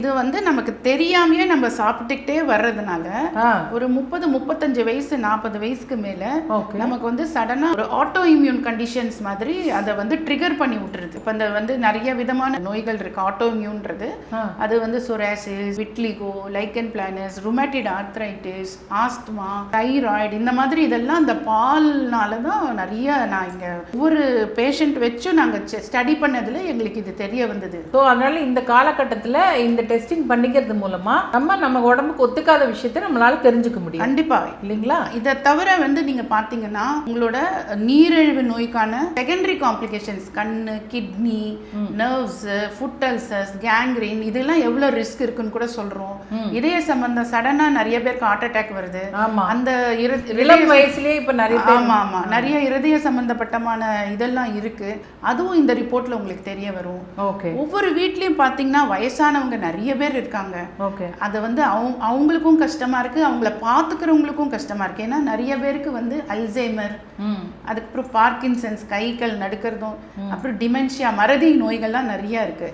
இது வந்து நமக்கு தெரியாமையே நம்ம சாப்பிட்டுக்கிட்டே வர்றதுனால ஒரு 30-35 வயசு 40 வயசுக்கு மேல நமக்கு வந்து சடனா ஒரு ஆட்டோ இம்யூன் கண்டிஷன்ஸ் மாதிரி அதை வந்து ட்ரிகர் பண்ணி விட்டுருது. இப்போ இந்த வந்து நிறைய விதமான நோய்கள் இருக்கு. ஆட்டோ இம்யூன்றது அது வந்து psoriasis, vitiligo, lichen planus, rheumatoid arthritis, asthma, thyroid, இந்த மாதிரி இதெல்லாம் அந்த பால்னால தான் நிறைய நான் இங்க ஒவ்வொரு பேஷண்ட் வச்சு நாங்க ஸ்டடி பண்ணதுல எங்களுக்கு இது தெரிய வந்தது. ஸோ அதனால இந்த காலகட்டத்தில் இந்த டெஸ்டிங் பண்ணிக்கிறது மூலமா நம்ம உடம்புக்கு ஒத்துக்காத விஷயத்தை நம்மளால தெரிஞ்சுக்க முடியும். கண்டிப்பா இல்லைங்களா? இதை தவிர வந்து நீங்க பாத்தீங்கன்னா உங்களோட நீரிழிவு நோய்க்கான செகண்டரி காம்ப்ளிகேஷன்ஸ், கண்ணு, kidney, nerves, food ulcers, gangrene, இதெல்லாம் எவ்வளவு ரிஸ்க் இருக்குன்னு கூட சொல்றோம். இதய சம்பந்தம் சடனா நிறைய பேருக்கு ஹார்ட் அட்டாக் வருது. அந்த இளம் வயசுலயே இப்ப நிறைய ஆமா நிறைய இருதய சம்பந்தப்பட்டமான இதெல்லாம் இருக்கு. அதுவும் இந்த ரிப்போர்ட்ல உங்களுக்கு தெரிய வரும். ஒவ்வொரு வீட்லயும் பாத்தீங்கன்னா வயசானவங்க நிறைய பேர் இருக்காங்க. அது வந்து அவங்களுக்கும் கஷ்டமா இருக்கு, அவங்கள பாத்துக்கிறவங்களுக்கும் கஷ்டமா இருக்கு. ஏன்னா நிறைய பேருக்கு வந்து அல்சைமர், அதுக்கப்புறம் பார்க்கின்சன்ஸ், கை கால் நடுக்கிறதும், அப்புறம் டிமென்ஷியா, மறதி நோய்கள்லாம் நிறைய இருக்கு.